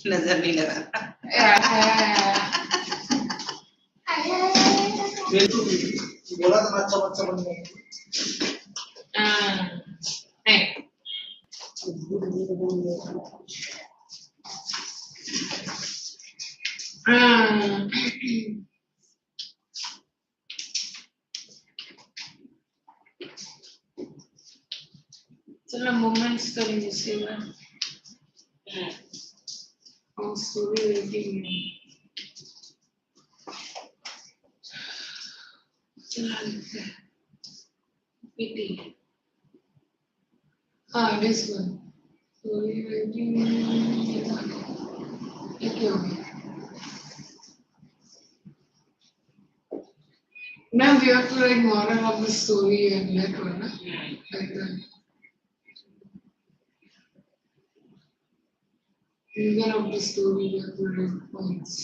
नजर नहीं लगा बोला था अच्छा बच्चा बनने चलो मोमेंट्स करेंगे इसके बाद और स्टोरी रेटिंग चला लेते हैं पीटी हाँ दिस वन स्टोरी रेटिंग ये क्या हो गया now we have to write moral of the story and that one like that Even of the story, we have to write points.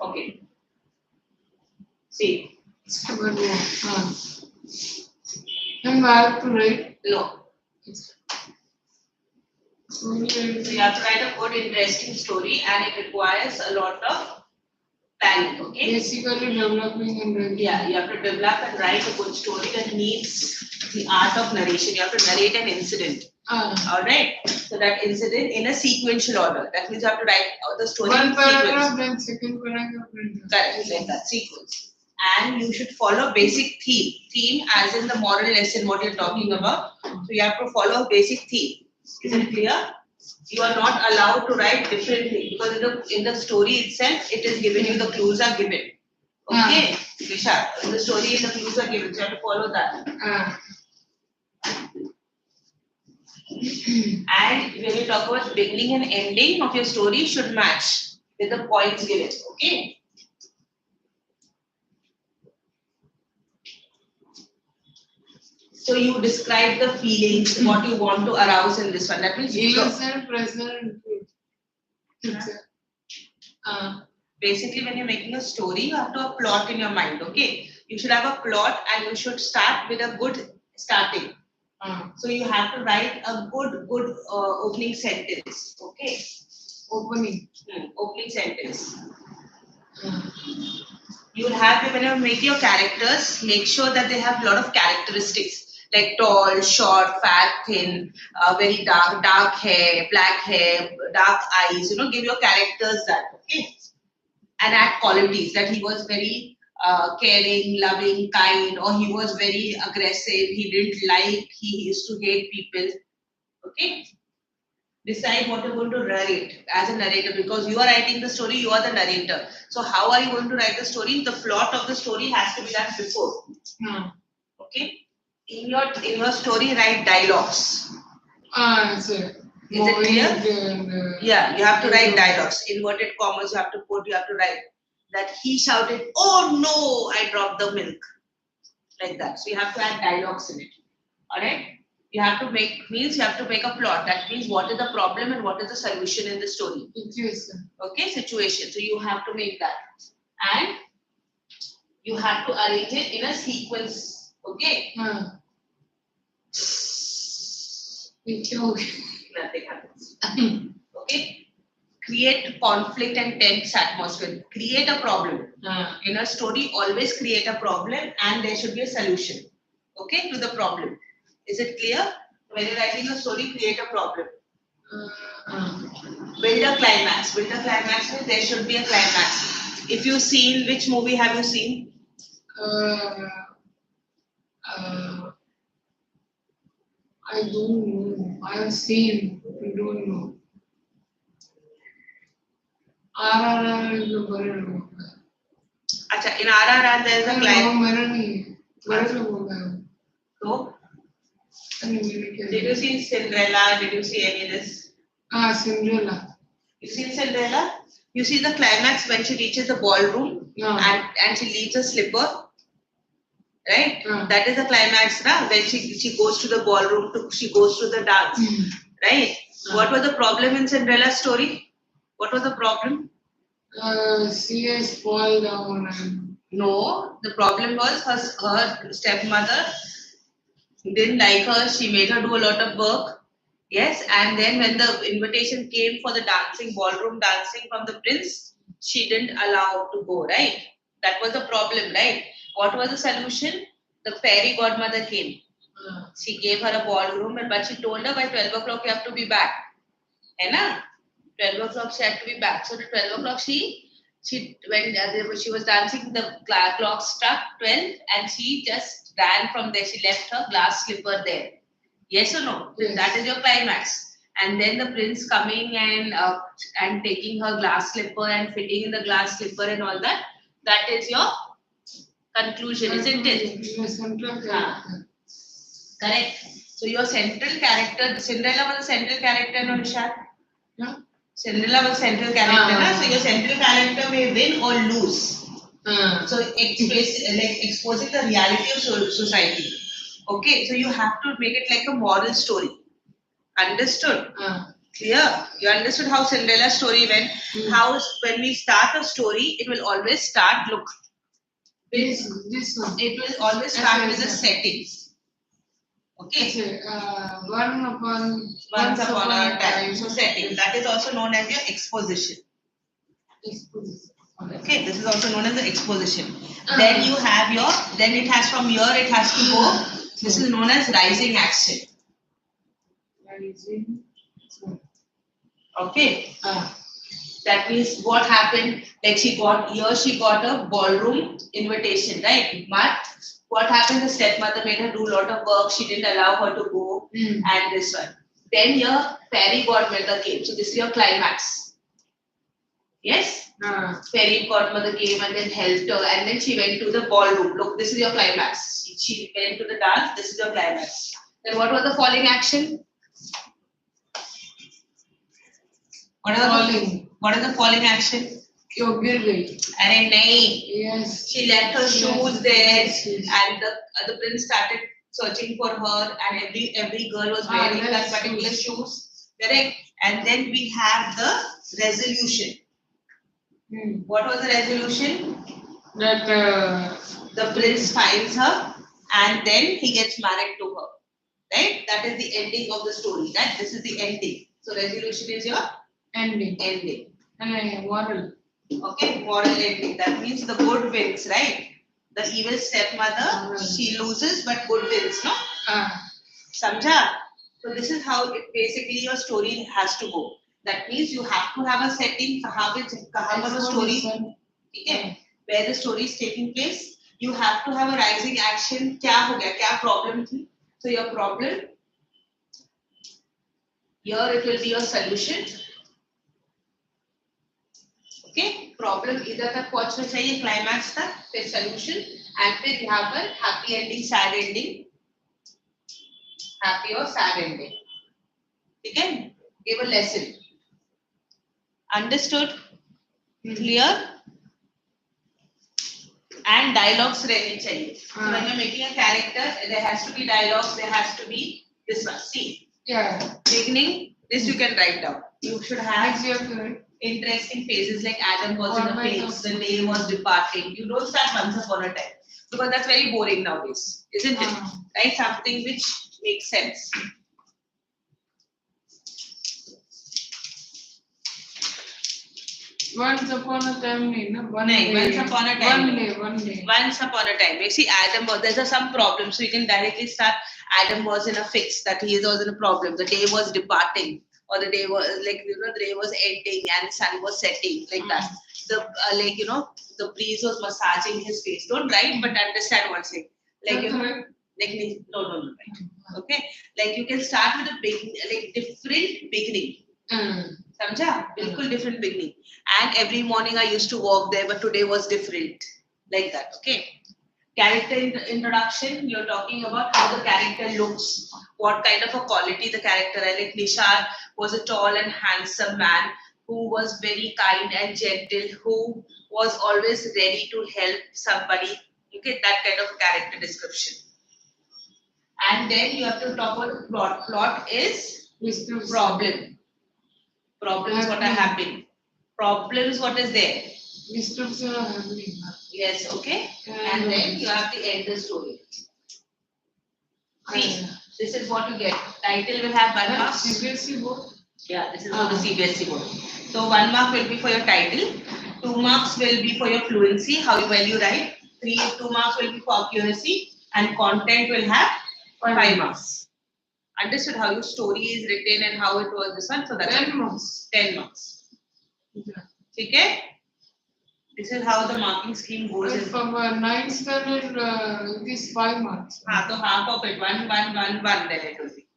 Okay. See. And I have to write? No. So you have to write a good, interesting story, and it requires a lot of planning. Okay. Basically, developing and writing. Yeah, you have to develop and write a good story that needs the art of narration. You have to narrate an incident. All right. So that incident in a sequential order. That means you have to write the story One in paragraph, sequence. then second paragraph. Correct, like that sequence. And you should follow basic theme. Theme as in the moral lesson, what you're talking about. So you have to follow a basic theme. Is it clear? You are not allowed to write differently because in the story itself, it is given you, the clues are given. Okay, Visha, in the story, the clues are given. So you have to follow that. And when you talk about beginning and ending of your story, should match with the points given. Okay. So you describe the feelings, what you want to arouse in this one. That means innocent, present. Basically, when you're making a story, you have to have a plot in your mind. Okay, you should have a plot, and you should start with a good starting. So you have to write a good opening sentence. Okay, opening sentence. You'll have, when you make your characters, make sure that they have a lot of characteristics like tall, short, fat, thin, very dark hair, black hair, dark eyes. Give your characters that. Okay, and add qualities that he was very caring, loving, kind, or he was very aggressive. He didn't like. He used to hate people. Okay. Decide what you're going to narrate as a narrator, because you are writing the story, you are the narrator. So how are you going to write the story? The plot of the story has to be done before. Okay. In your story, write dialogues. Is it clear? Yeah, you have to write dialogues. Inverted commas you have to put. You have to write that he shouted, "Oh no, I dropped the milk," like that. So you have to add dialogues in it. All right. You have to make a plot. That means what is the problem and what is the solution in the story. Situation. Okay, situation. So you have to make that, and you have to arrange it in a sequence. Okay. Nothing happens. Okay. Create conflict and tense atmosphere. Create a problem. In a story, always create a problem, and there should be a solution. Okay, to the problem. Is it clear? When you're writing a story, create a problem. Build a climax. Build a climax means there should be a climax. If you've seen, which movie have you seen? I don't know. I have seen. I don't know. RRR is the Acha, in RRR there is a climax. बड़ा लोग हैं So, did you see Cinderella? Did you see any of this? Cinderella. You see Cinderella? You see the climax when she reaches the ballroom and she leaves a slipper, right? That is the climax, na? When she goes to the ballroom, she goes to the dance, right? What was the problem in Cinderella's story? What was the problem? She has fall down and No, the problem was her stepmother didn't like her. She made her do a lot of work. Yes, and then when the invitation came for the dancing, ballroom dancing from the prince, she didn't allow to go, right? That was the problem, right? What was the solution? The fairy godmother came. She gave her a ballroom, but she told her by 12 o'clock you have to be back. Hai na? 12 o'clock she had to be back. So at 12 o'clock when she was dancing, the clock struck 12 and she just ran from there. She left her glass slipper there. Yes or no? Yes. That is your climax. And then the prince coming and taking her glass slipper and fitting in the glass slipper and all that. That is your conclusion, isn't it? central character. Correct. So your central character, Cinderella was a central character, no Nishad? Yeah. Cinderella was central character, na? So your central character may win or lose. So exposing the reality of society. Okay, so you have to make it like a moral story. Understood? Clear? You understood how Cinderella's story went? How when we start a story, it will always start, look. This one. It will always start with the settings. Okay. Once upon a time. So setting. That is also known as your exposition. Okay, this is also known as the exposition. Then you have then it has from here, it has to go. This is known as rising action. Okay. That means what happened, like she got a ballroom invitation, right? But what happened, the stepmother made her do a lot of work, she didn't allow her to go, and this one. Then your fairy godmother came. So this is your climax. Yes? Fairy godmother came and then helped her, and then she went to the ballroom. Look, this is your climax. She went to the dance, this is your climax. Then what was the falling action? What is the falling action? You're good. Arey nahi. Yes. She left her shoes there, and the prince started searching for her, and every girl was wearing that particular shoes. Correct? And then we have the resolution. What was the resolution? That the prince finds her, and then he gets married to her. Right? That is the ending of the story. Right? This is the ending. So resolution is your ending. And moral. Okay, moral ending. That means the good wins, right? The evil stepmother, she loses, but good wins, no? Samjha? So this is how basically your story has to go. That means you have to have a setting, the story, okay, where the story is taking place. You have to have a rising action. Kya ho gaya? Kya problem thi? So your problem, here it will be your solution. Okay, problem इधर तक पहुंचना चाहिए climax तक, फिर solution, and फिर यहाँ पर happy ending, sad ending, happy or sad ending. ठीक है? Give a lesson. Understood? Clear? And dialogues रहनी चाहिए. So when you're making a character, there has to be dialogues. There has to be this one. See. Yeah. Beginning. This you can write down. You should have interesting phases like Adam was in a phase, the day was departing. You don't start once upon a time because that's very boring nowadays, isn't it? Right? Something which makes sense. Once upon a time, Once upon a time. One day. Once upon a time. You see, Adam was, there's some problem, so you can directly start. Adam was in a fix, that he was in a problem. The day was departing, or the day was the day was ending and the sun was setting, like that. The the breeze was massaging his face. Don't write, but understand one thing. No. Right. Okay, like you can start with a different beginning. Samjha? Bilkul different beginning. And every morning I used to walk there, but today was different. Like that. Okay. Character introduction, you're talking about how the character looks, what kind of a quality the character is. Like Nishad was a tall and handsome man who was very kind and gentle, who was always ready to help somebody. You get that kind of character description. And then you have to talk about the plot. Plot is problem. Problem is what are happening. Problem is what is there. Description are happening. Yes, okay. And then you have to end the story. See, this is what you get. Title will have 1 mark. CBSE board? Yeah, this is for the CBSE board. So 1 mark will be for your title. 2 marks will be for your fluency, how well you write. 2 marks will be for accuracy. And content will have 5 marks. Understood how your story is written and how it was this one? So that's 10 marks. 10 marks. Okay? This is how the marking scheme goes. From 9th standard, it is 5 marks. So half of it, 1, 1, 1, 1, then it will be.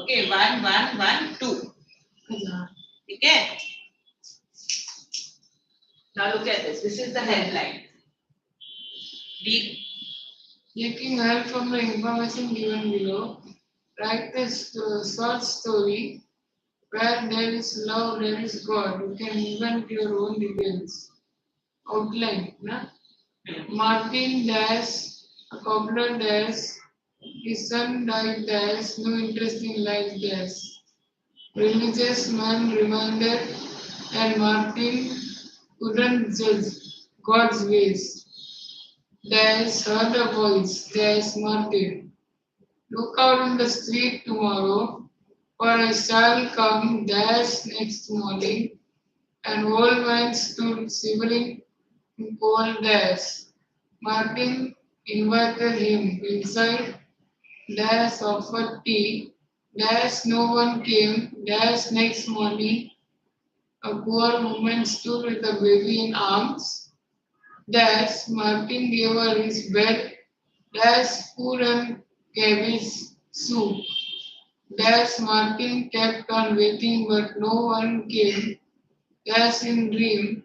Okay, 1, 1, 1, 2. Okay? Now look at this. This is the headline. Read. Taking help from the information given below, write a short story where there is love, there is God. You can invent your own details. Outline. Na? Martin dash, a cobbler dash, his son died dash, no interest in life dash. Religious man reminded, and Martin couldn't judge God's ways. Dash heard a voice, dash Martin. Look out in the street tomorrow, for I shall come, dash next morning. An old man stood shivering in cold dash. Martin invited him inside, dash offered tea, dash no one came, dash next morning. A poor woman stood with a baby in arms, dash Martin gave her his bed, dash food and cabbage soup. Dash Martin kept on waiting but no one came, dash in dream,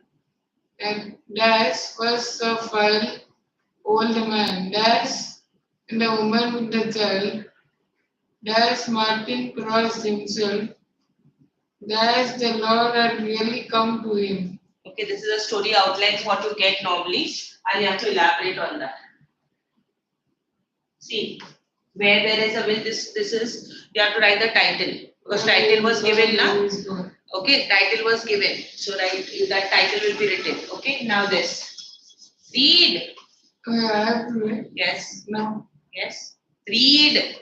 and dash was a file old man, dash and the woman with the child, dash Martin crossed himself, dash the Lord had really come to him. Okay, this is a story outlines what you get normally, and you have to elaborate on that. See, where there is a will, this is, you have to write the title, because title was given now. Okay, title was given, so that title will be written. Okay, now this. Read. I have to read? Yes. No. Yes. Read.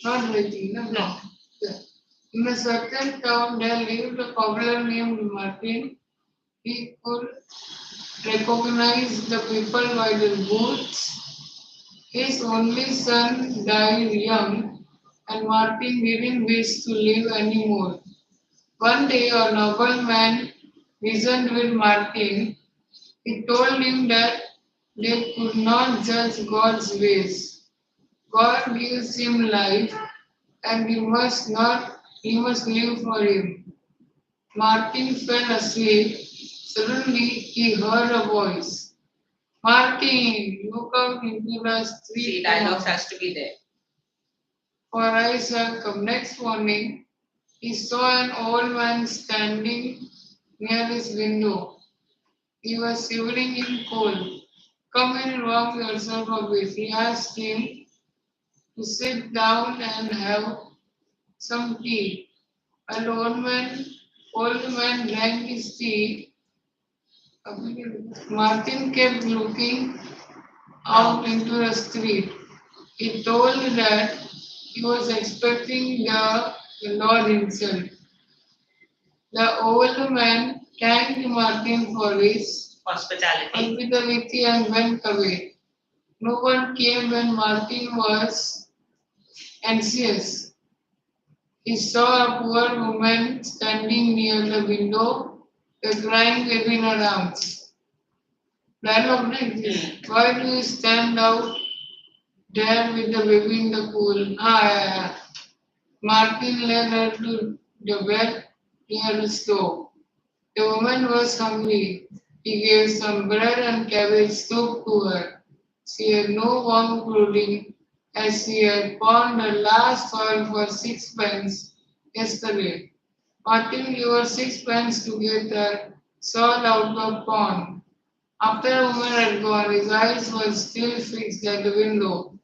Not writing, no? No. Yeah. In a certain town there lived a cobbler named Martin. He could recognize the people by their boots. His only son died young, and Martin didn't wish to live anymore. One day, a nobleman reasoned with Martin. He told him that they could not judge God's ways. God gives him life, and he must live for him. Martin fell asleep. Suddenly he heard a voice. Martin, look out into the street. See, dialogues has to be there. For I shall come. Next morning, he saw an old man standing near his window. He was shivering in cold. Come and warm yourself a bit. He asked him to sit down and have some tea. And the old man drank his tea. Martin kept looking out into the street. He told that he was expecting the Lord himself. The old man thanked Martin for his hospitality and went away. No one came when Martin was anxious. He saw a poor woman standing near the window, a crying baby in her arms. Dialogue like this. Why do you stand out there with the baby in the pool? Martin led her to the bed near the stove. The woman was hungry. He gave some bread and cabbage soup to her. She had no warm clothing as she had pawned the last soil for sixpence yesterday. Martin gave her sixpence to get her soil out of pawn. After a woman had gone, his eyes were still fixed at the window.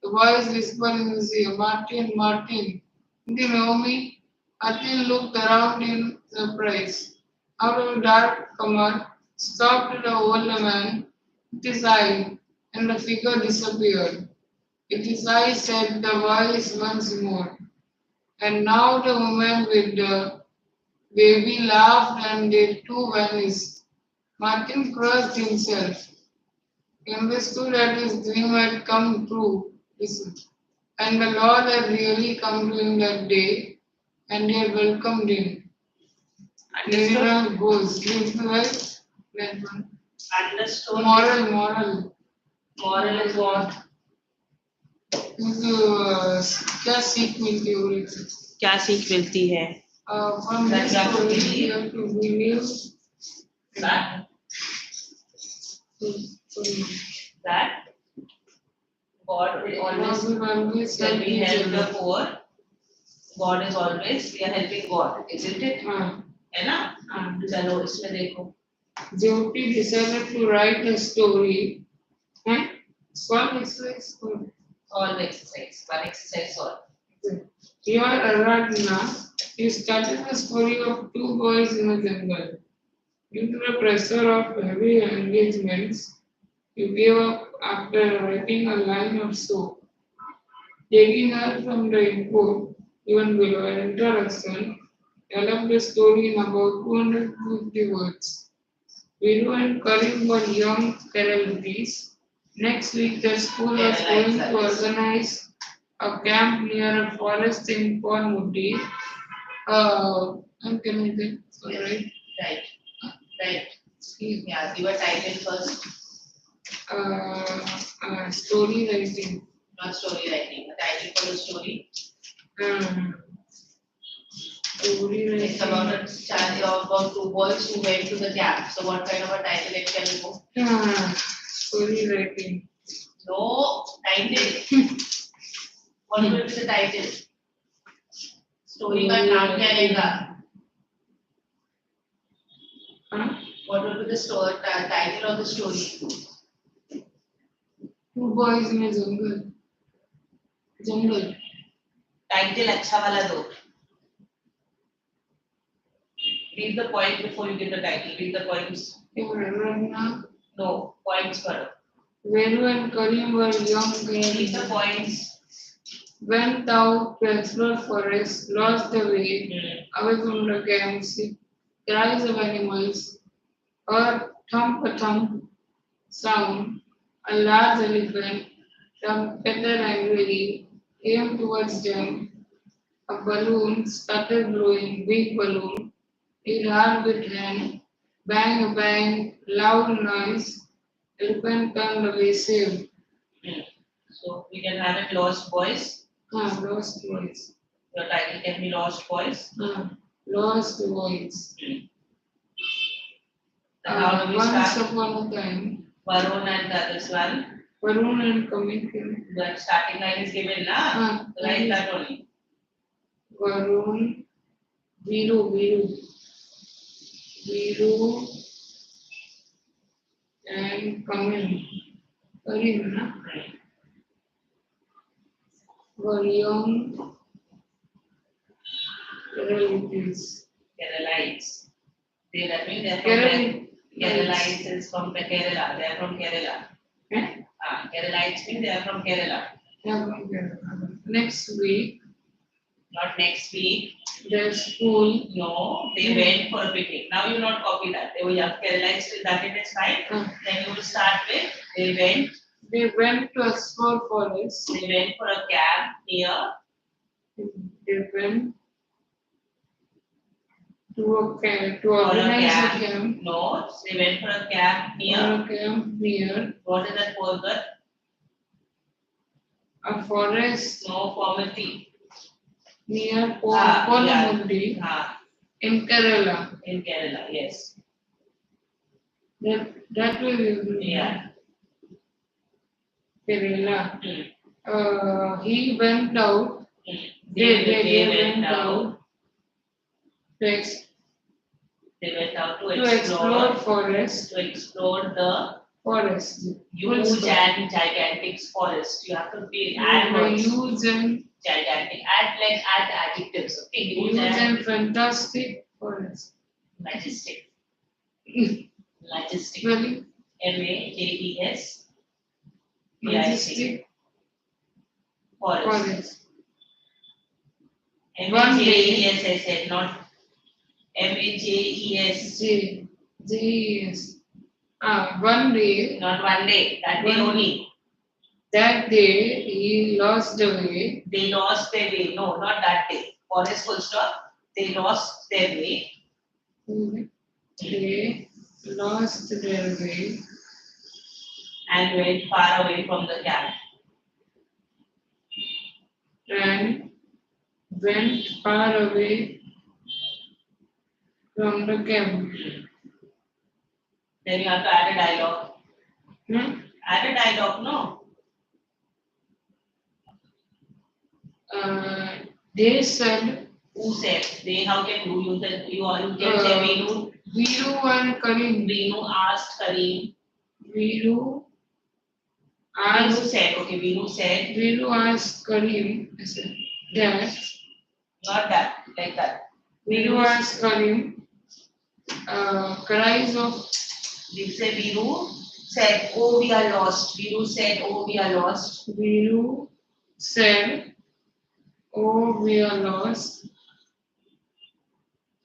The voice whispered in his ear, Martin, Martin. Do you know me? Martin looked around in surprise. Out of the dark comer stopped the old man with his eye, and the figure disappeared. With his eye said the voice once more. And now the woman with the baby laughed and they too vanished. Martin cursed himself. He understood that his dream had come true. Listen. And the Lord had really come to him that day, and he had welcomed him. Understood? Everyone goes. Leave the right? That one. Understood? Moral. Moral is what? क्या सीख मिलती है बोले थे? क्या सीख मिलती है? From That this you have to story, believe. you have to believe That God will always helping help the poor. God is always, we are helping God, isn't it? है ना? चलो इसमें देखो. Jyoti decided to write a story. One exercise. All exercise, one exercise all. Here, Aradhana is starting the story of two boys in a jungle. Due to the pressure of heavy engagements, he gave up after writing a line or so. Taking her from the input, even below an introduction, developed the story in about 250 words. Viru and Karim were young Keralatis. Next week, the school was going to organize a camp near a forest in Ponmudi. And can I think? Right? Right. Yeah, give a title first. Story writing. Not story writing. A title for the story. Story writing. It's about two boys who went to the camp. So what kind of a title it can go? Story writing. No, title. What will be the title? Story का नाम क्या रहेगा? What will be the story title of the story? Two boys in a jungle. Title अच्छा वाला दो. Read the point before you give the title. Read the points. No, points for. Venu and Karim were young. Read the points. Went out to explore forest, lost the way, away from the camps, cries of animals, a thump sound, a large elephant, trumpeted angrily, came towards them. A balloon started blowing, big balloon, it hard with hand, bang, loud noise, elephant turned away, saved. So we can have it Lost Boys. Lost Boys. Your title can be Lost Boys. Lost Boys. And how do we Once start? upon a time. Varun and the other one. Varun and Kamik. The starting line is given, na? Like that only. Varun, Viru, and Kamin. Karim, na? Were young relatives. Keralites. That means they are from Keralites is from Kerala. They are from Kerala. Keralites means they are from Kerala. Next week. Not next week. Their school. No, they went for a picnic. Now you not copy that. They were young Keralites till that it is fine. Then you will start with they went to explore forest. They went for a camp near. They went to organize a camp. No, they went for a camp near. What is that word? A forest. No, poverty. Near Ponmudi. In Kerala. In Kerala, yes. That way we will. Yeah. Kerala. Hmm. He went out. They went out to, ex- They went out to explore forest. to explore the Forest. huge and gigantic forest. You have to be The add words. huge and Gigantic. Add adjectives. Okay. huge and fantastic forest. Majestic. Majestic. Very MAJES. majestic Forest. forest. MAJES I said, not MAJES. J-E-S. One day, Not one day. That day One- only. that day he lost the way. They lost their way. No, not that day. Forest full stop. They lost their way. They lost their way And went far away from the camp. and went far away from the camp. Then you have to add a dialogue. Hmm? Add a dialogue, no? They said, Who said? They, how can you can say Venu. Viru and Karim. Venu asked Karim. Viru Venu asked, said, okay, Venu said, Viru asked Karim that, not that, like that. Viru asked Karim, cries of, They say Venu said, oh, we are lost. Venu said, oh, we are lost. Viru said, oh, we are lost.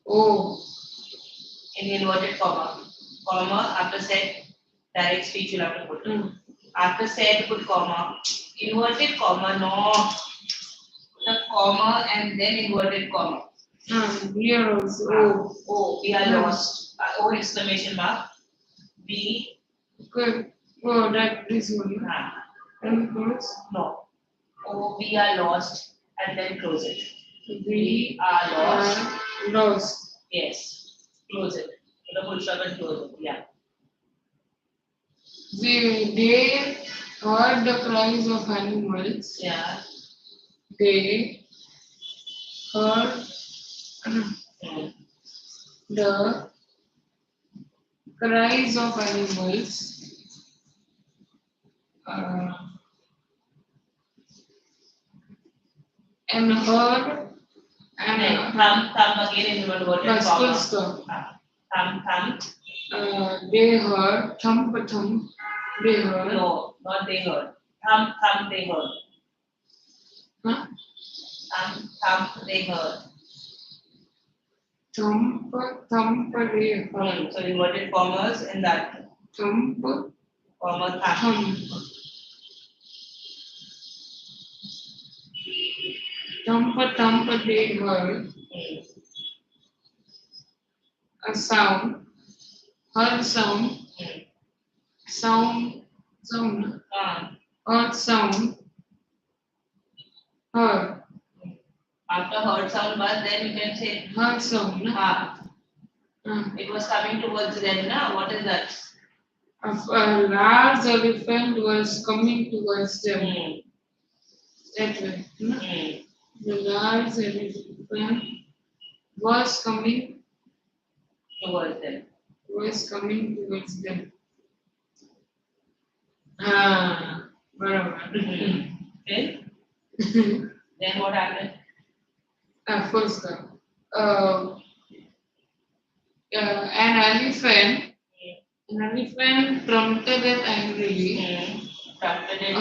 Oh, In inverted comma. Comma, after said, direct speech you'll have to put. After said, put comma. Inverted comma, no. Put a comma and then inverted comma. we are also, Oh, we are lost. Oh, exclamation mark. We, good. Oh, that is one. And close. no. Oh, we are lost and then close it. We are lost. are lost. Yes. Close it. Put a full stop and close it. Yeah. They heard the cries of animals. Yeah. They heard the cries of animals. And heard and Thumb again in inverted comma. stop. Thumb. They heard thump. They heard. No, not they heard. Thumb, they heard. Huh? Thump, they heard. Thump, they heard. So inverted commas in that. Thump, Comma, thumb. Thump, they heard. A sound. Heard sound. Sound. Heard sound. Heard. After heard sound, but then you can say Heard sound. it was coming towards them. Na? What is that? A large elephant was coming towards them. That way. The large elephant was coming Towards them. towards them. Barabar. Okay. Then what happened? First, an elephant trumpeted angrily. Trumpeted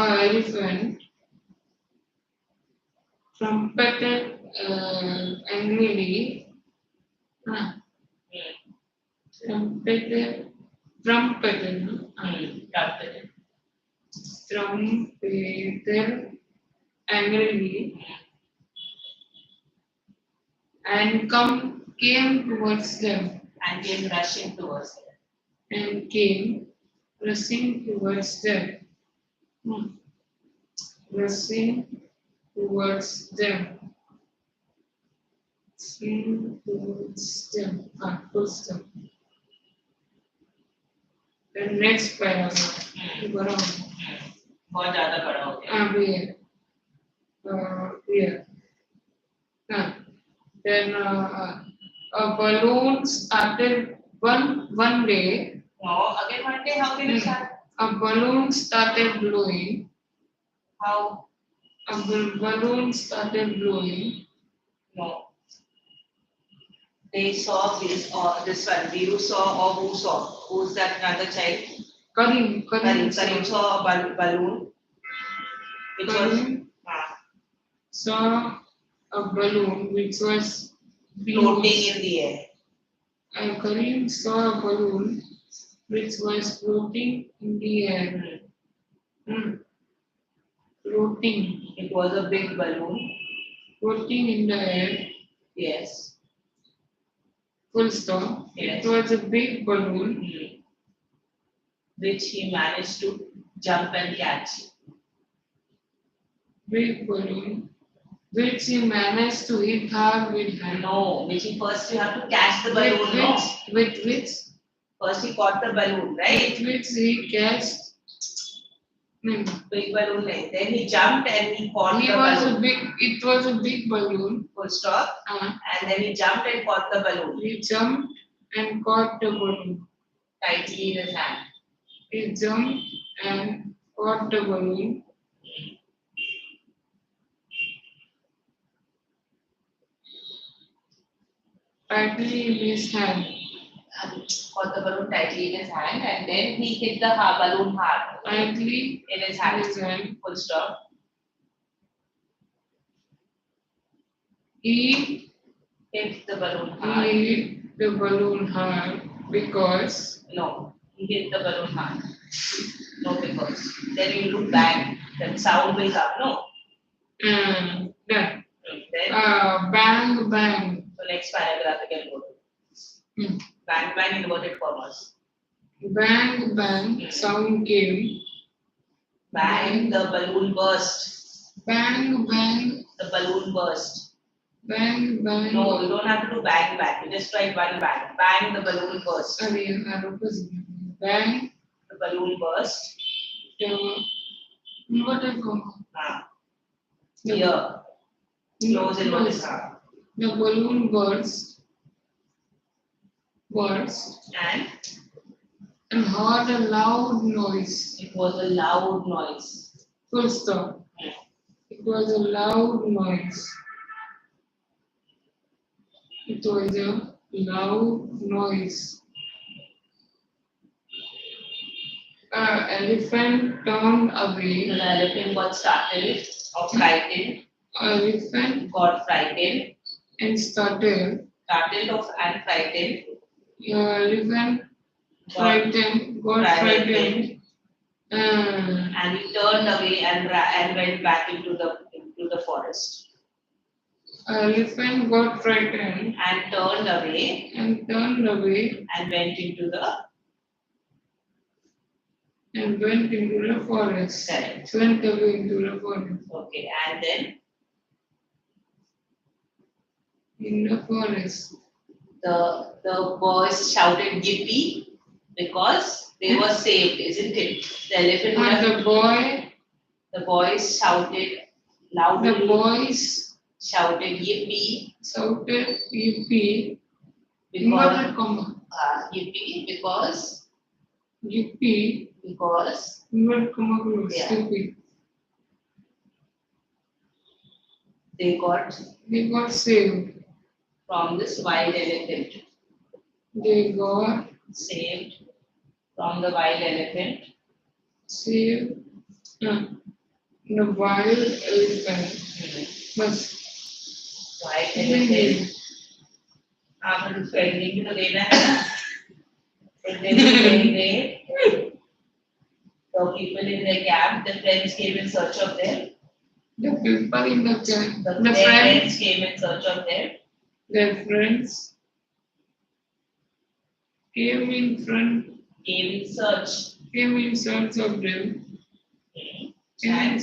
angrily. Trumpeted angrily and came towards them. And came rushing towards them. And came rushing towards them. Rushing towards them. Rushing towards them. Full stop. next paragraph. बड़ा बहुत ज़्यादा बड़ा हो गया. अभी here. Then a balloon started one day. No, again one day, how can you start? A balloon started blowing. How? A balloon started blowing. No. They saw this or this one. Viru saw or who saw? Who's that another child? Karim saw a balloon. Which Karim saw a balloon which was floating in the air. Karim saw a balloon which was floating in the air. Floating. It was a big balloon. Floating in the air. Yes. Full stop. Yes. It was a big balloon. Which he managed to jump and catch. Big balloon. Which he managed to hit hard with hand. No, which he first you have to catch the balloon. With which? First he caught the balloon, right? With which he catched. Big balloon. Then he jumped and he caught the balloon. It was a big balloon. Full stop. And then he jumped and caught the balloon. He jumped and caught the balloon. Tightly in his hand. He jumped and caught the balloon. Tightly in his hand. Caught the balloon tightly in his hand and then he hit the balloon hard. Tightly in his hand. Full stop. He hit the balloon hard. He hit the balloon hard because. No, he hit the balloon hard. No, because. Then you look back, that sound will come, no? Then. Then. Bang, bang. So next paragraph again go to. Bang, bang, inverted commas. Bang, bang, sound came. Bang, the balloon burst. Bang, bang. The balloon burst. Bang, bang. No, you don't have to do bang, bang. You just write one bang. Bang, the balloon burst. Bang. The balloon burst. Inverted comma. Here. Close inverted comma. The balloon burst. And heard a loud noise. It was a loud noise. Full stop. It was a loud noise. It was a loud noise. Elephant turned away. The elephant got startled or frightened. Elephant got frightened. And startled. Startled of and frightened. Elephant frightened, got frightened. And he turned away and went back into the forest. Elephant got frightened and turned away and went into the forest. Correct. Went away into the forest. Okay, and then in the forest, the boys shouted yippee because they were saved, isn't it? The elephant. The boys shouted loudly. The boys shouted yippee. Inverted comma. Yippee because. Inverted comma close. Yeah. Yippee. They got saved from this wild elephant. They got saved from the wild elephant. Saved the wild elephant. But Wild elephant. आप लोग pending तो देना है ना. The people in the camp, the friends came in search of them. The people in the camp, the friends came in search of them. Their friends came in search of them. And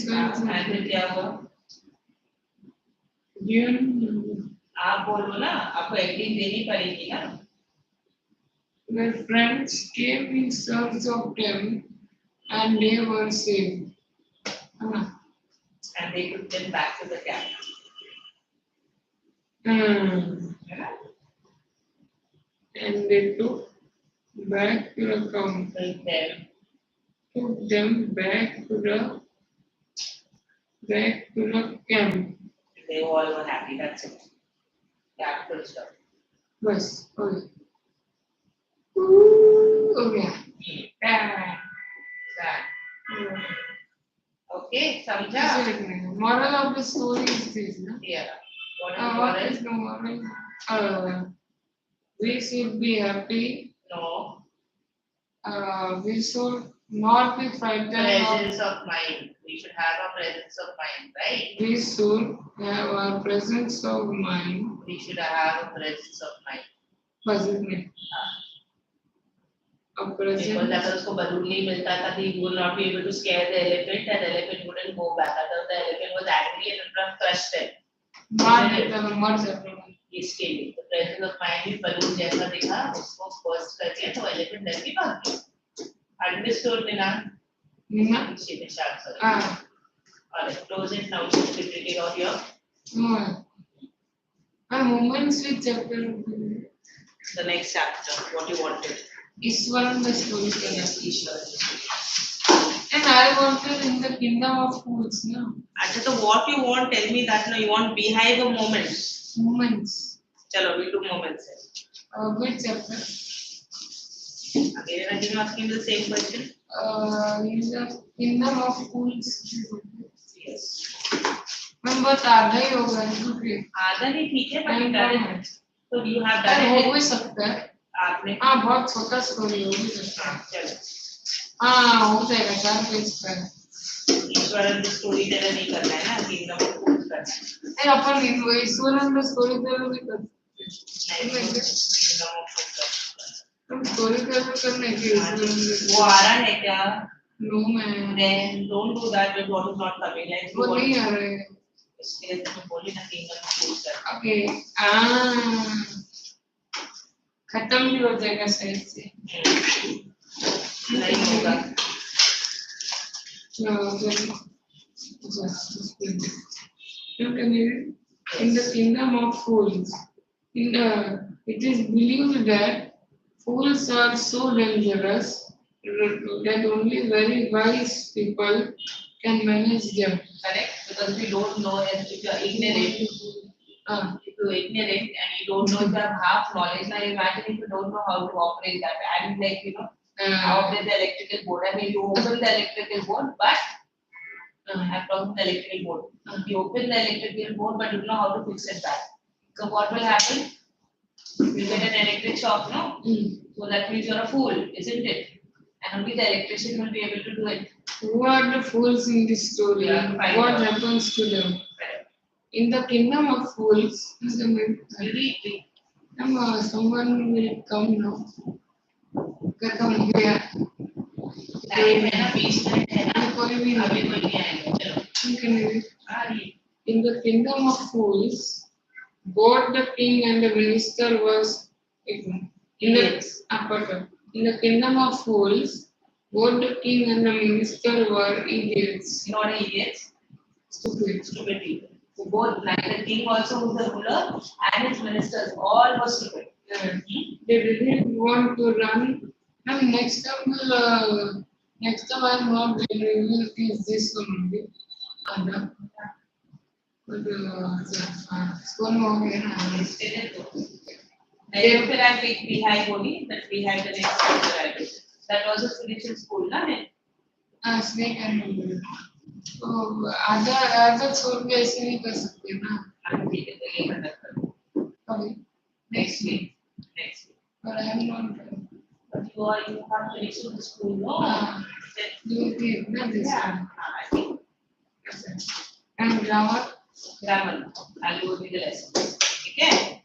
क्या हुआ? आप बोलो ना, आपको acting देनी पड़ेगी ना. Their friends came in search of them and they were saved. Ah. And they took them back to the camp. Yeah. And they took back to the camp. Took them back to the camp. They all were happy. That's it. Yeah, full stop. Bus. Okay. Ooh, okay. Yeah. Okay, Samjha. Moral of the story is this, no? Yeah. What is the moral? We should be happy. No. We should not be frightened. Presence of mind. We should have a presence of mind, right? We should have a presence of mind. We should have a presence of mind. Present. A presence. Because अगर उसको balloon नहीं मिलता था, he would not be able to scare the elephant, and the elephant wouldn't go back. Otherwise, the elephant was angry and would have crushed him. इसके लिए the presence of mind is balloon जैसा दिखा, उसको burst कर दिया तो elephant डर के भाग गया. Understood, Nina? She the sharp sorry. Alright, close it now. Just repeat it on your. Moments with chapter. The next chapter. What you wanted. Iswaran the storyteller. And I wanted in the kingdom of fools, no? Actually, so what you want? Tell me that. No, you want beehive or moments? Moments. Chalo, we do moments. Which chapter? Again, I'm asking the same question. In the kingdom of fools. Yes. मैं बस आधा ही होगा क्योंकि आधा नहीं ठीक है but done it. So you have done it. हो भी सकता है. आपने हाँ बहुत छोटा स्टोरी हो भी सकता है. चलो. हाँ हो जाएगा 4 पेज पर. ईश्वरन the storyteller नहीं करना है ना kingdom of fools करना है. नहीं अपन ईश्वरन the storyteller भी कर सकते हैं. kingdom of fools. हम storyteller करने के वो आ रहा है क्या? No man. Then don't do that with what is not coming. Like वो नहीं आ रहे. इसलिए तो मैं बोली ना kingdom of fools करना. Okay. खत्म भी हो जाएगा सही से. नहीं होगा. In the kingdom of fools, it is believed that fools are so dangerous that only very wise people can manage them. Correct? Because we don't know if you are ignorant. If you are ignorant and you don't know if you have half knowledge, now imagine if you don't know how to operate that. And like, how operate the electrical board. I mean, you open the electrical board, but I'm talking the electrical board. You open the electrical board, but you don't know how to fix it back. So what will happen? You get an electric shock, no? So that means you're a fool, isn't it? And only the electrician will be able to do it. Who are the fools in this story? What happens to them? In the kingdom of fools, someone will come now. Come here. In the kingdom of fools, both the king and the minister was in the kingdom of fools, both the king and the minister were idiots. Not idiots. Stupid people. So both, like the king also was the ruler and his ministers, all were stupid. They didn't want to run. And next time I'm not going to reveal this one only. School में हो गया ना. Then फिर I pick beehive only, that beehive the next chapter. That also finished in school, ना? Snake and तो आधा छोड़ के ऐसे नहीं कर सकते ना. ठीक है तो ये कंडक्ट करो. अभी Next week. But I am not. But you have finished the school, no? You did not this one. I think. And grammar. I'll go with the lesson. Okay.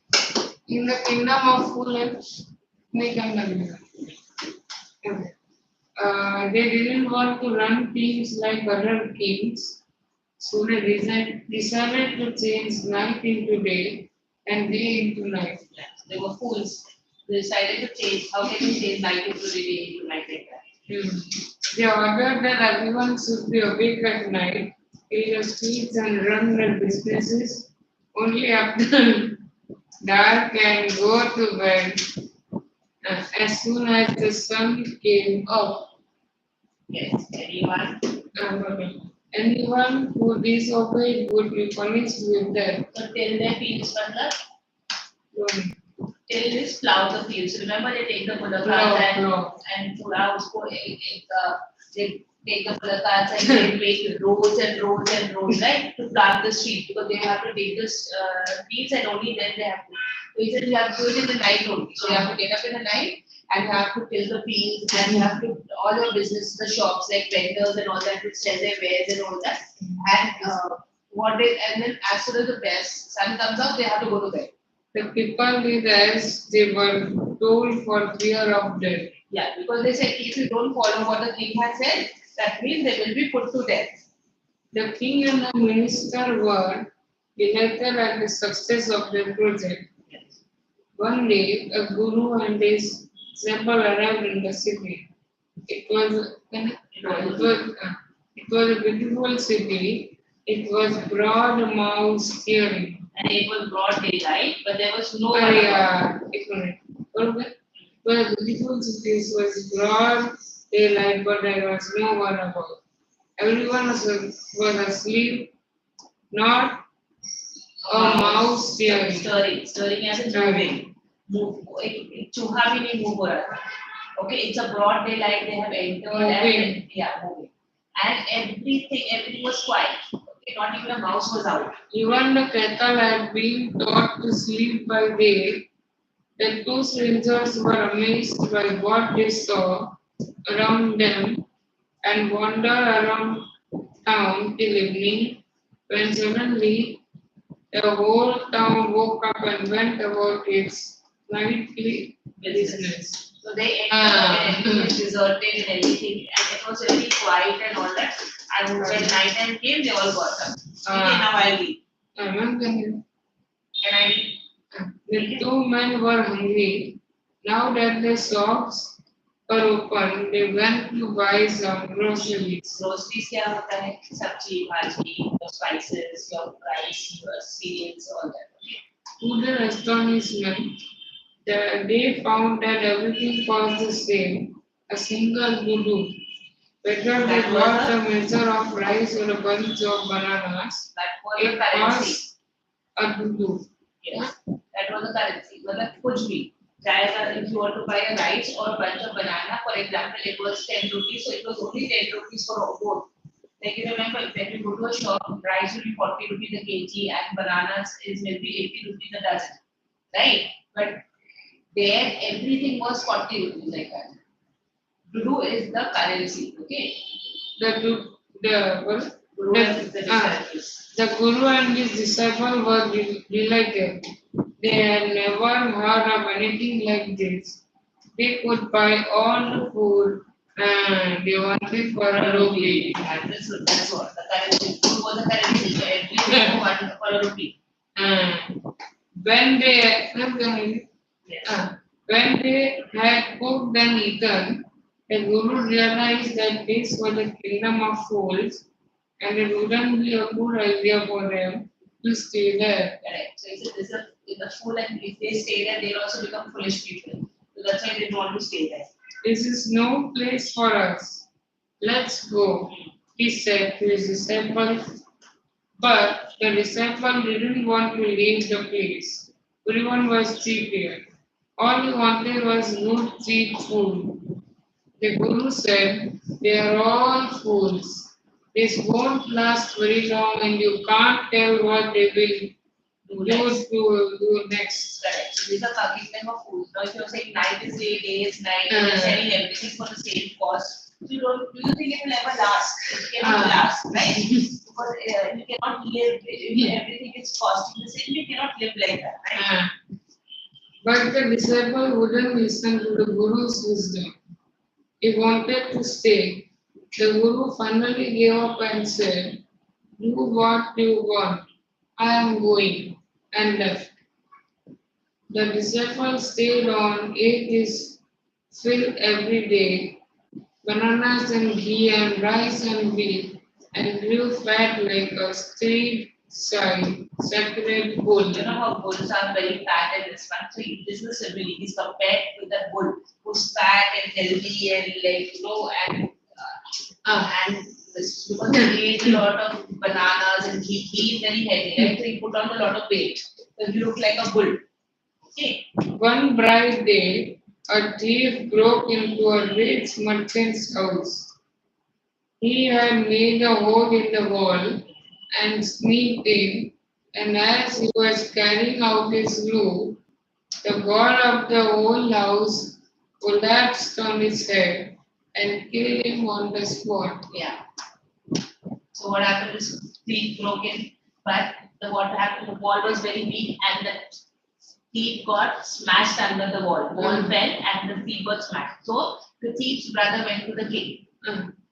In the kingdom of fools, they can learn. They didn't want to run kings like other kings, so they decided to change night into day and day into night. They were fools. They decided to change. How can you change night into the day into night like that? They ordered that everyone should be awake at night, in the streets and run their businesses only after dark and go to bed as soon as the sun came up. Yes. Anyone who disobeyed would be punished with death. So till their fields, till this plow the fields. Remember they take the pulakas and plow they take the pulakas and they make roads and roads and roads, right, to plant the street because they have to take this fields and only then they have to. So he said you have to do it in the night only. So you have to get up in the night and you have to till the fields and you have to all your business, the shops like vendors and all that would sell their wares and all that. And then as soon as the best sun comes out, they have to go to bed. The people did as they were told for fear of death. Yeah, because they said if you don't follow what the king has said, that means they will be put to death. The king and the minister were delighted at the success of their project. Yes. One day, a guru and his disciple arrived in the city. It was a beautiful city. It was broad mouth steering. And it was broad daylight, but there was no one. It was a beautiful city. It was broad daylight, but there was no one about. Everyone was asleep, not a mouse steering. Stirring as in moving. Chuha bhi nahi move ho raha tha. Okay, it's a broad daylight. They have entered and moving. And everything was quiet. Okay, not even a mouse was out. Even the cattle had been taught to sleep by day. The two strangers were amazed by what they saw around them and wandered around town till evening, when suddenly the whole town woke up and went about its nightly business. So they entered deserted and everything, and it was very quiet and all that. And when night time came, they all got up. Okay, now I'll leave. Can I leave? The two men were hungry. Now that the shops were open, they went to buy some groceries. Groceries क्या होता है? सब्जी, भाजी, your spices, your rice, your cereals, all that. To their astonishment, they found that everything was the same, a single guru. Whether they bought a measure of rice or a bunch of bananas, it was a guru. Yes, that was the currency. मतलब कुछ भी. If you want to buy a rice or a bunch of banana, for example, it was 10 rupees, so it was only 10 rupees for both. Like you remember, when you go to a shop, rice will be 40 rupees a kg and bananas is maybe 80 rupees a dozen, right? But there, everything was 40 rupees like that. Dudu is the currency, okay? The guru and his disciple were delighted. They had never heard of anything like this. They could buy all the food and they wanted for a rupee. That's what the currency. Food was the currency, so everything wanted for a rupee. When they had cooked and eaten, the guru realized that this was a kingdom of fools, and it wouldn't be a good idea for them to stay there. Correct. So he said, this is the fool, and if they stay there, they'll also become foolish people. So that's why they don't want to stay there. This is no place for us. Let's go, he said to his disciples. But the disciple didn't want to leave the place. Everyone was cheap here. All he wanted was good, cheap food. The guru said, they are all fools. This won't last very long and you can't tell what they will do next. Correct. So these are kingdom of fools. Now if you're saying night is day, day is night, and you're selling everything for the same cost, do you think it will ever last? It cannot last, right? Because you cannot live, if everything is costing the same, you cannot live like that, right? But the disciple wouldn't listen to the guru's wisdom. He wanted to stay. The guru finally gave up and said, do what you want. I am going, and left. The disciples stayed on, ate his fill every day, bananas and ghee and rice and wheat, and grew fat like a sacred bull. You know how bulls are very fat in this one. So this is a really is compared with the bull who's fat and healthy and like and and this because he ate a lot of bananas and he is very heavy, right? So he put on a lot of weight. So he looked like a bull. Okay. One bright day, a thief broke into a rich merchant's house. He had made a hole in the wall and sneaked in, and as he was carrying out his loot, the god of the whole house collapsed on his head and killed him on the spot. Yeah. So what happened is thief broke in, but what happened? The wall was very weak, and the thief got smashed under the wall. Wall fell, and the thief got smashed. So the thief's brother went to the king.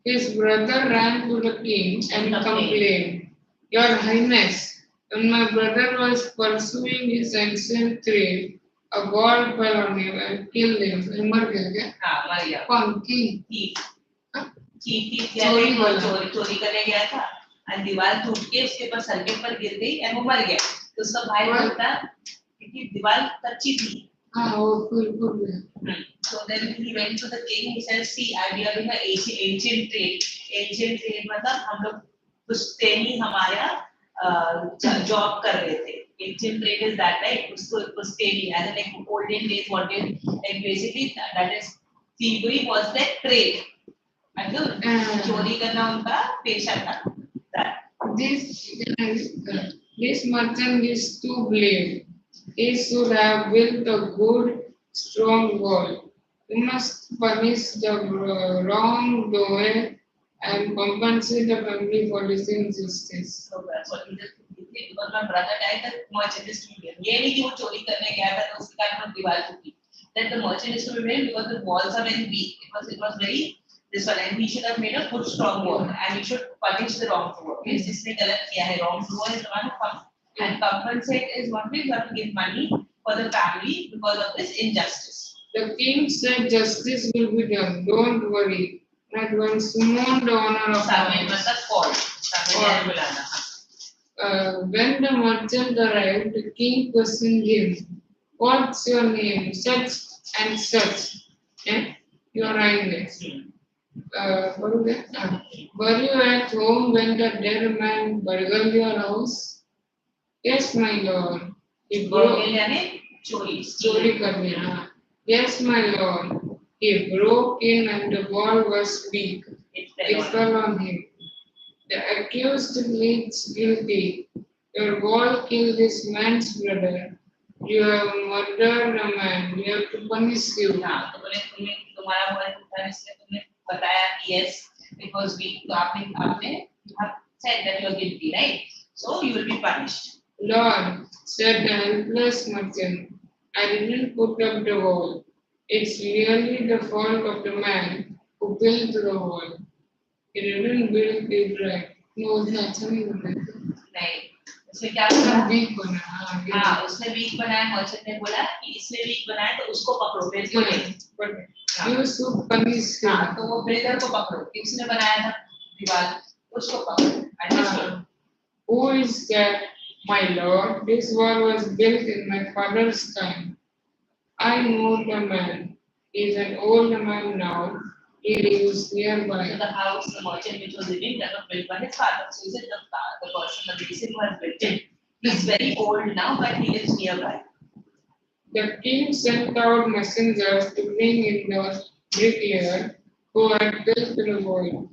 His brother ran to the king and complained, "Your Highness, when my brother was pursuing his ancient trade, a ball fell on him and killed him." मर गया कौन king? thief चोरी करने गया था और दीवार टूट के उसके ऊपर सर के ऊपर गिर गई और वो मर गया तो उसका भाई बोलता क्योंकि दीवार कच्ची थी so then he went to the king. He said, "See, we are doing an ancient trade. Ancient trade मतलब हम लोग पुश्तैनी हमारा job कर रहे थे. Ancient trade is that, right? उसको पुश्तैनी as in like olden days what is like basically that is thievery was their trade. चोरी करना उनका पेशा था. This merchant is too brave. He should have built a good, strong wall. We must punish the wrongdoer and compensate the family for this injustice. So that's what he did. Because my brother died, the merchant is to be blamed. ये नहीं कि वो चोरी करने गया था तो उसके कारण वो दीवार टूटी. That the merchant is to be blamed because the walls are very weak. It was very this one, and he should have made a good strong wall, and he should punish the wrongdoer. Yes, जिसने गलत किया है, wrongdoer is the one who comes. And compensate is one way you have to give money for the family because of this injustice. The king said justice will be done. Don't worry. Not one summoned the honor of when the merchant arrived, the king questioned him. What's your name? Such and such. Your Highness. Were you at home when the dead man burgled your house? Yes, my lord. He broke. Chori karne. Yes, my lord. He broke in and the wall was weak. It fell on him. The accused pleads guilty. Your wall killed this man's brother. You have murdered a man. We have to punish you. Yes, because you have said that you are guilty, right? So you will be punished. Lord, said the helpless merchant, I didn't put up the wall. It's really the fault of the man who built the wall. He didn't build it right. No, उसने अच्छा नहीं बनाया. नहीं, उसने क्या बोला? Week बना. हाँ, उसने वीक बनाया. मर्चेंट ने बोला कि इसने वीक बनाया तो उसको पकड़ो, मेरे को नहीं. You should punish him. हाँ, तो वो बिल्डर को पकड़ो. किसने बनाया था दीवार? उसको पकड़ो. Understood? Who is that? My lord, this wall was built in my father's time. I know the man. He is an old man now. He lives nearby. So the house, the merchant which was living, that was built by his father. So he said the person, the basic who has built it, he's very old now, but he lives nearby. The king sent out messengers to bring in the bricklayer who had built the wall.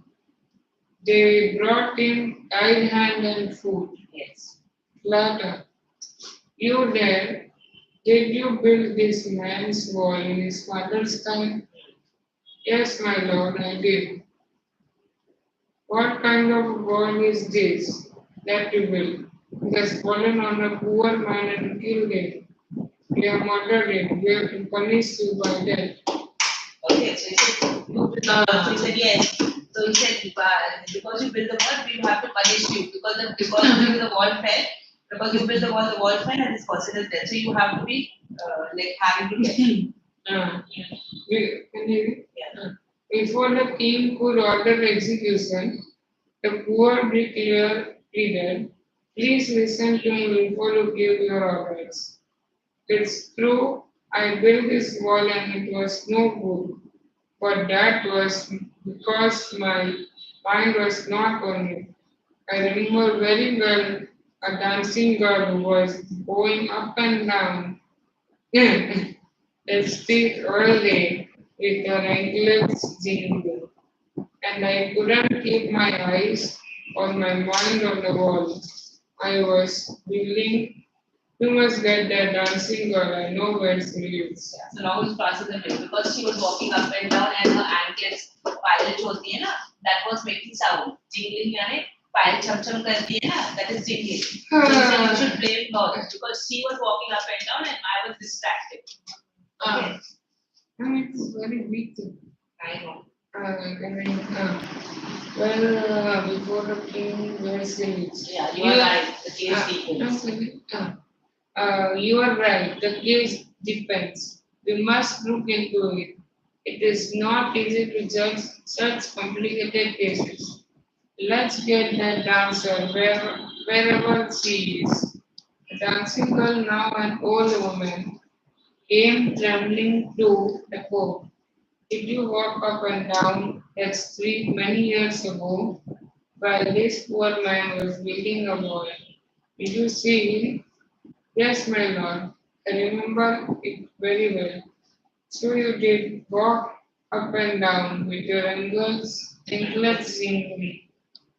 They brought him tied hand and foot. Yes. Later, you there, did you build this man's wall in his father's time? Yes, my lord, I did. What kind of wall is this that you built? It has fallen on a poor man and killed him. We have murdered him. We have to punish you by death. Okay, so he said yes. So he said because you built the wall, we have to punish you because the wall fell. Because you build the wall fine and this person is there. So you have to be like having to get. Can you? Yeah. Before the king could order execution, the poor bricklayer pleaded, "Please listen to me before you give your orders. It's true, I built this wall and it was no good, but that was because my mind was not on it. I remember very well a dancing girl who was going up and down the street all day with her anklets jingling, and I couldn't keep my eyes or my mind on the wall. I was feeling, you must get that dancing girl, I know where she lives." Yeah. So now it's passes the middle because she was walking up and down and her anklets pilot होती है ना, that was making sound. Jingling यानी पायल छम छम करती है ना, that is jingling. So he said you should blame her because she was walking up and down and I was distracted. Okay. It's very weak thing. I know. Before the king wears the lips. Yeah, you are right. The case deepens. You are right. The case depends. We must look into it. It is not easy to judge such complicated cases. Let's get that dancer wherever she is. The dancing girl, now an old woman, came trembling to the court. Did you walk up and down that street many years ago while this poor man was building a wall? Did you see him? Yes, my lord. I remember it very well. So you did walk up and down with your anklets jingling.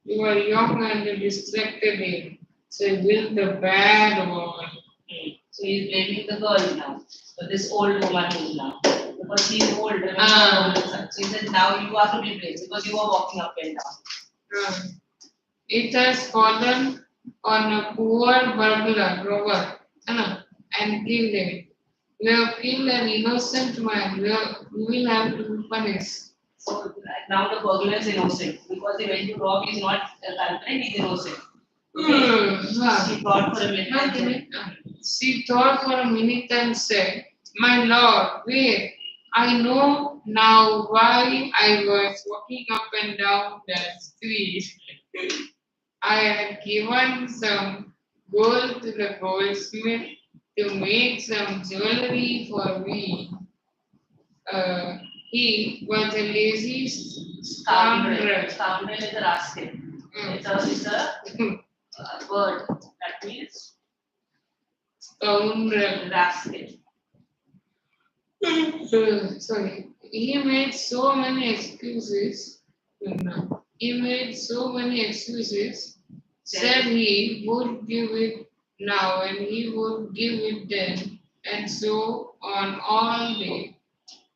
You were young and you distracted him. So you built the bad wall. So he's blaming the girl now. So this old woman who is now. Because he is old, remember So he said now you are to be blamed because you are walking up and down. It has fallen on a poor burglar, robber, and killed him. We have killed an innocent man. We will have to be punished. So now the burglar is innocent because he went to rob, he's not a culprit, he's innocent. She thought for a minute. She thought for a minute and said, "My lord, wait. I know now why I was walking up and down that street. I had given some gold to the goldsmith to make some jewelry for me. He was a lazy scoundrel." Scoundrel is a rascal. It's a word that means Scoundrel. rascal. Sorry. He made so many excuses. He made so many excuses. Said he would give it now and he would give it then, and so on all day.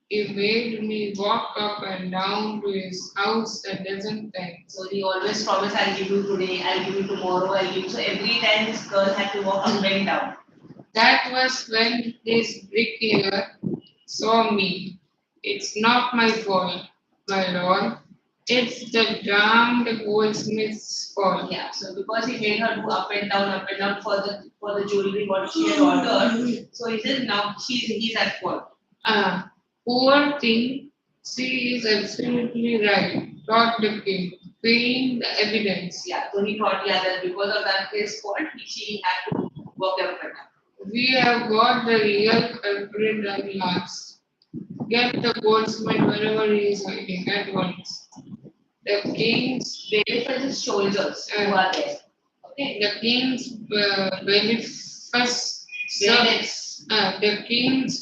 He made me walk up and down to his house a dozen times. So he always promised, I'll give you today, I'll give you tomorrow, I'll give you. So every time this girl had to walk up and down. That was when this bricklayer saw me. It's not my fault, my lord. It's the damned goldsmith's fault. Yeah, so because he made her do up and down for the jewelry what she had ordered, so he said now he's at fault. Poor thing, she is absolutely right, thought the king, weighing the evidence. Yeah, so he thought that because of that his fault, she had to walk up and down. We have got the real culprit at last. Get the goldsmith wherever he is hiding at once. The king's These are just soldiers who are there. Okay. The king's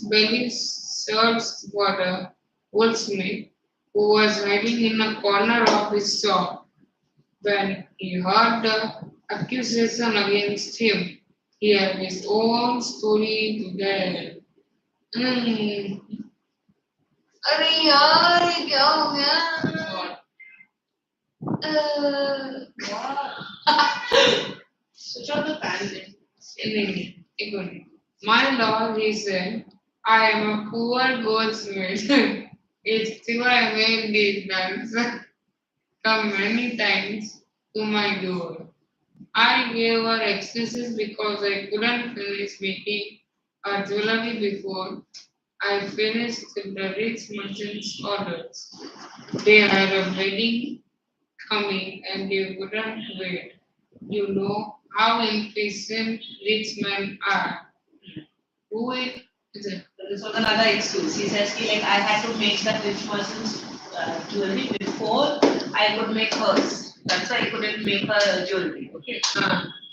belly searched for the goldsmith who was hiding in a corner of his shop. When he heard the accusation against him, he had his own story to tell. अरे यार ये क्या हो गया? Switch on the fan then. My lord, he said, I am a poor goldsmith. It's true I made these nuns come many times to my door. I gave her excuses because I couldn't finish making her jewelry before I finished the rich merchant's orders. They had a wedding coming and they wouldn't wait. You know how impatient rich men are. Who is it? So this was another excuse. He says, ki, like, I had to make that rich person's jewelry before I could make hers. That's why I couldn't make her jewelry. Okay.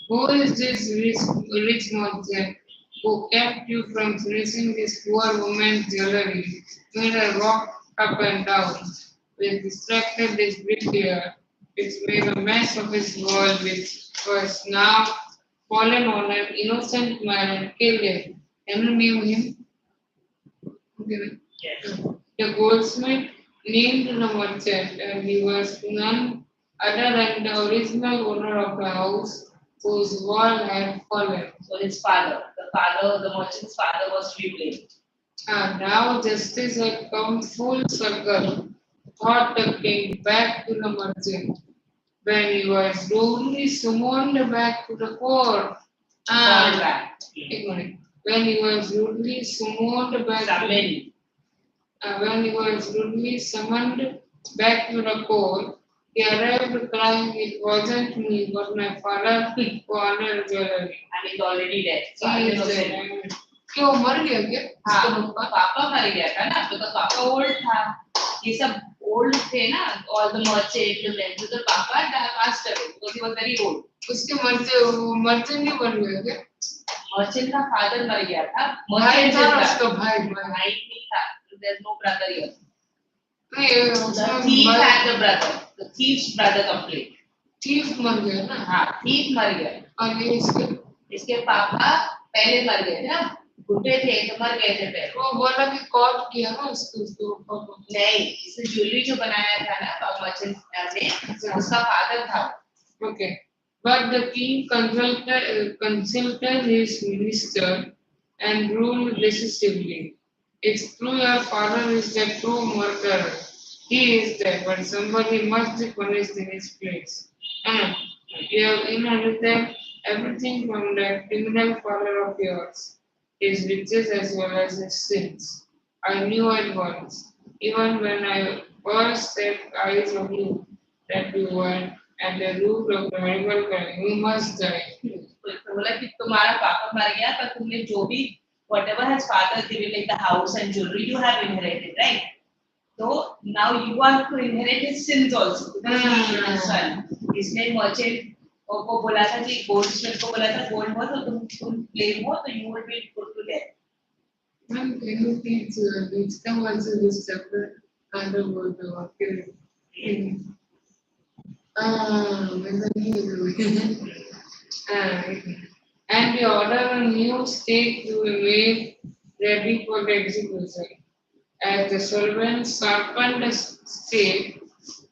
Who is this rich merchant who kept you from finishing this poor woman's jewelry? Made her walk up and down with distracted his bricklayer, which made a mess of his wall, which was now fallen on an innocent man and killed him. Can you name him? Okay. Yes. The goldsmith named the merchant, and he was none other than the original owner of the house whose wall had fallen. So his father, the merchant's father was to be blamed. And now justice had come full circle, thought the king back to the merchant, when he was rudely summoned back to the court. Called back. When he was rudely summoned back Summoned. When he was rudely summoned back to the court, he arrived crying, "It wasn't me, but my father who honored jewelry." And he's already dead. So I He don't is know. dead. क्यों मर गया क्या? हाँ, पापा मर गया था ना, because पापा old था. ये सब old थे ना, all the merchant, the men, so the papa passed away because he was very old. उसके मर्चेंट नहीं बन गया क्या? Merchant का father मर गया था. भाई Merchant था था. उसका भाई नहीं था. There's no brother here. नहीं The thief had the brother. The thief's brother complained. thief मर गया ना? हाँ, thief मर गया. और ये इसके पापा पहले मर गए थे ना, बुढ़े थे तो मर गए थे पहले. वो बोला कि कॉट किया ना उसको नहीं, इसने ज्वेलरी जो बनाया था ना मर्चेंट ने, उसका फादर था. Okay. But the king consulted his minister and ruled decisively. It's true your father is the true murderer. He is dead, but somebody must be punished in his place. And you have inherited everything from that criminal father of yours, his riches as well as his sins. I knew at once, even when I first set eyes on you, that you were at the root of the horrible crime. You must die. बोला कि तुम्हारा पापा मर गया पर तुमने जो भी whatever has father given like the house and jewelry you have inherited, right? So now you are to inherit his sins also because he is his son. इसने merchant को बोला था कि goldsmith को बोला था gold हो तो तुम blame हो तो you will be put to death. Ma'am, can you please next time also this chapter and about the okay. And the order a new stake to be made ready for the execution. As the servants sharpened the stake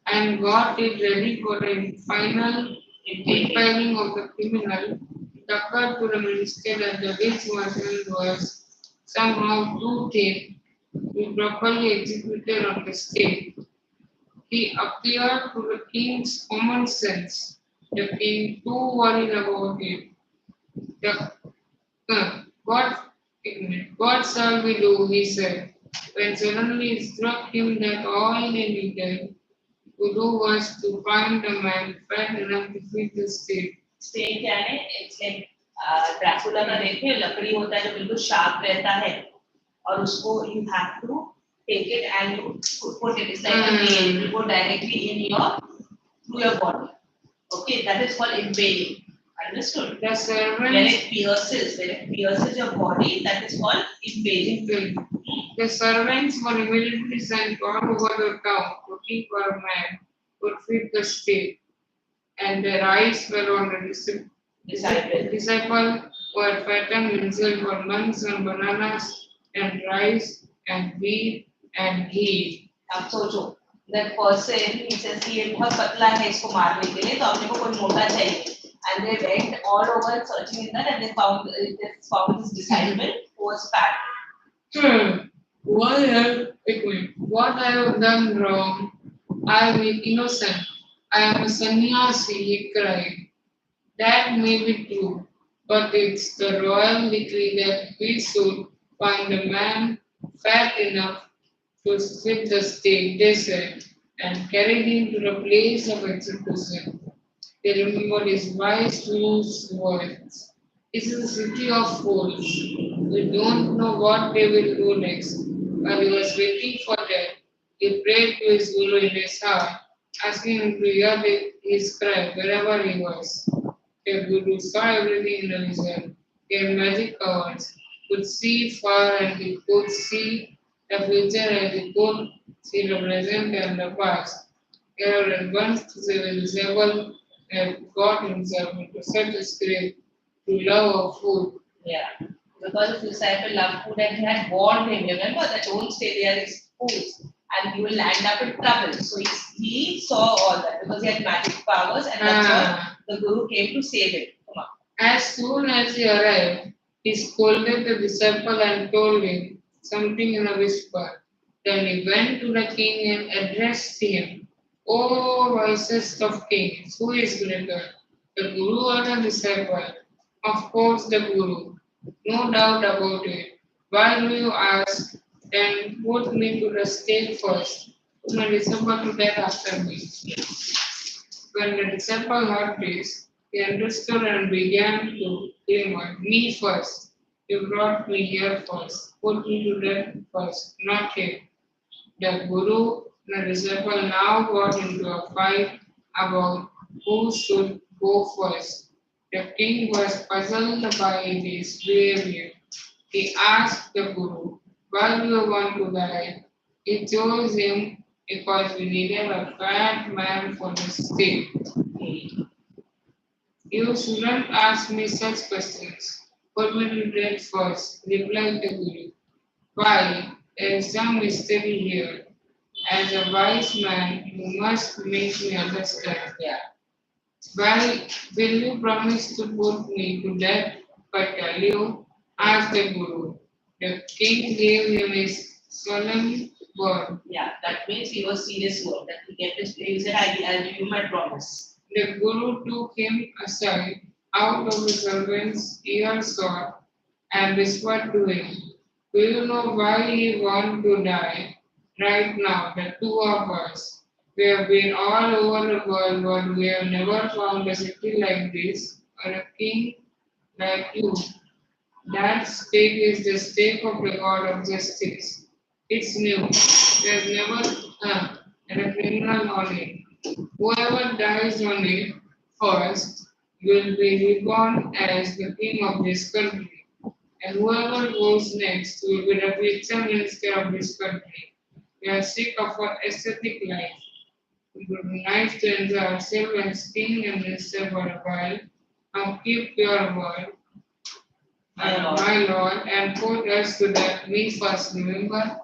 and got it ready for the final impaling of the criminal, it occurred to the minister that the rich merchant was somehow too thin to be properly executed on the stake. He appealed to the king's common sense. The king too worried about it. The, what, what shall we do? He said, when suddenly it struck him that all they needed to do was to find a man fat enough to feed the state. Stake क्या है? It's like Dracula का देखिए लकड़ी होता है जो बिल्कुल sharp रहता है और उसको you have to take it and you put it. It's like a nail. You go directly in through your body. Okay, that is called impaling. Understood? The servants, when it pierces your body, that is called impaling. The servants were immediately sent all over the town looking for a man who would feed the state, and their eyes were on the disciple who had fattened himself on nuts and bananas and rice and wheat and ghee. अब सोचो, that person he says कि ये बहुत पतला है इसको मारने के लिए तो अपने को कोई मोटा चाहिए. And they went all over searching in that and they found this disciple who was fat. What I have done wrong? I am innocent. I am a sannyasi, he cried. That may be true, but it's the royal decree that we should find a man fat enough to split the stake, they said, and carried him to the place of execution. They remembered his wise rules words. This is a city of fools. We don't know what they will do next. While he was waiting for that, he prayed to his guru in his heart, asking him to hear his cry wherever he was. The guru saw everything in a vision. He had magic powers, could see far and he could see the future and he could see the present and the past. Herod at once Zerubbabel had got himself into such a scrape to love of food. Yeah. Because the disciple loved food and he had warned him, remember that don't stay there, it's foods and you will land up in trouble. So he saw all that because he had magic powers and that's Ah. why the guru came to save him. Come on. As soon as he arrived, he scolded the disciple and told him something in a whisper. Then he went to the king and addressed him. O wisest of kings, who is greater, the guru or the disciple? Of course, the guru. No doubt about it. Why do you ask? Then put me to the stake first. Put my disciple to death after me. When the disciple heard this, he understood and began to claim, me first. You brought me here first. Put me to death first, not him. The guru and the disciple now got into a fight about who should go first. The king was puzzled by his behavior. He asked the guru, why do you want to die? He chose him because we needed a fat man for the state. You shouldn't ask me such questions. Put me to death first, replied the guru. Why? There is some mystery here. As a wise man, you must make me understand. Yeah. Why will you promise to put me to death if I tell you? Asked the guru. The king gave him his solemn word. Yeah, that means he was serious word that he kept his he said, I'll give you my promise. The guru took him aside out of the servant's earshot and whispered to him, do you know why he wants to die? Right now, the two of us. We have been all over the world, but we have never found a city like this or a king like you. That stake is the stake of the God of justice. It's new. There's never a criminal on it. Whoever dies on it first will be reborn as the king of this country, and whoever goes next will be the future minister of this country. We are sick of our aesthetic life. It would be nice to enjoy ourselves as king and minister for a while. Now keep your word, my Lord, and put us to that we first remember.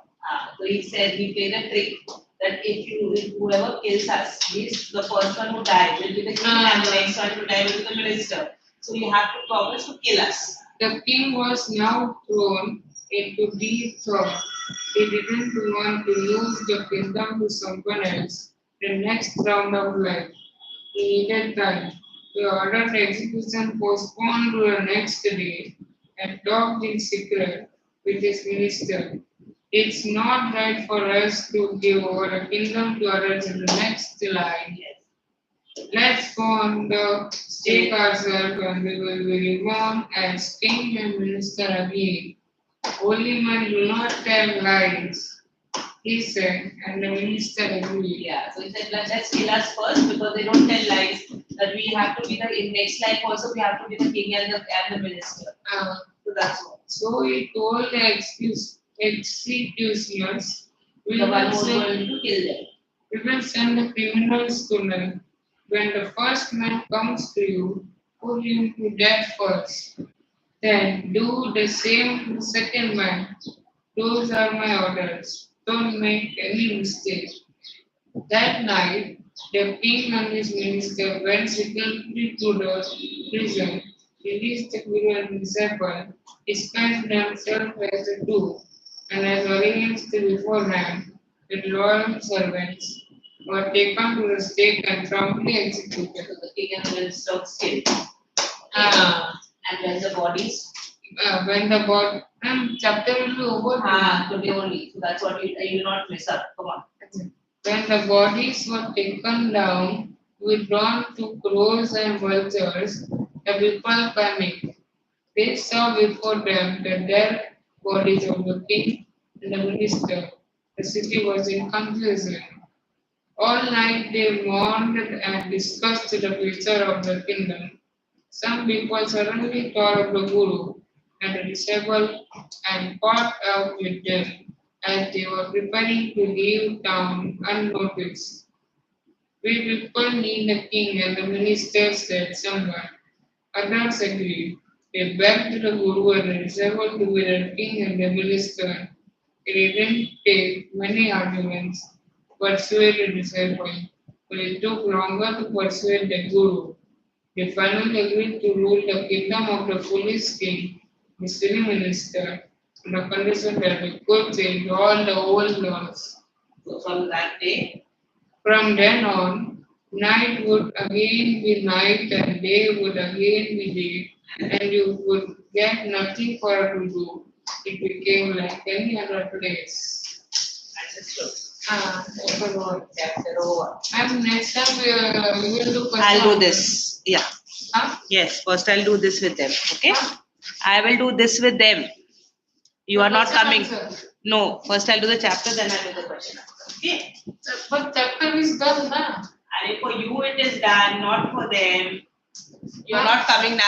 So he said he played a trick that if whoever kills us, means the first one who dies will be the king and the next one to die will be the minister. So you have to promise to kill us. The king was now thrown into deep thought. He didn't want to lose the kingdom to someone else the next round of life. He needed time. He ordered the execution postponed to the next day and talked in secret with his minister. It's not right for us to give over a kingdom to others in the next line. Let's go on the stake ourselves and we will be reborn as king and minister again. Holy men do not tell lies, he said, and the minister agreed. Yeah, so he said, let's kill us first because they don't tell lies. That we have to be the in next life also we have to be the king and the minister. So that's all. So he told the executioners, The one who is going to kill them. we will send the criminals to them. When the first man comes to you, put him to death first. Then do the same to the second man. Those are my orders. Don't make any mistake. That night, the king and his minister went secretly to the prison, released the guru and disciple, disguised themselves as the two, and as arranged beforehand, the loyal servants were taken to the stake and promptly executed. So the king and the minister was killed. And when the bodies. When the body, chapter will be over. Today only. So that's what you will not miss up. Come on. When the bodies were taken down, withdrawn to crows and vultures, the people panicked. They saw before them the dead bodies of the king and the minister. The city was in confusion. All night they mourned and discussed the future of the kingdom. Some people suddenly thought of the Guru and the disciple and caught up with them as they were preparing to leave town unnoticed. We people need the king and the minister, said someone. Others agreed. They begged the Guru and the disciple to be the king and the minister. It didn't take many arguments to persuade the disciple, but it took longer to persuade the Guru. They finally agreed to rule the kingdom of the foolish king, the silly minister, on the condition that they could change all the old laws. So from that day. From then on, night would again be night and day would again be day, and you would get nothing for it to do. It became like any other place. Chapter over. And next time we will do. I'll do this. Yeah. Huh? Yes. First, I'll do this with them. Okay. I will do this with them. You are not coming. No. First, I'll do the chapter. Then I'll do the question. Okay. But chapter is done, na? And for you, it is done. Not for them. You are not coming now.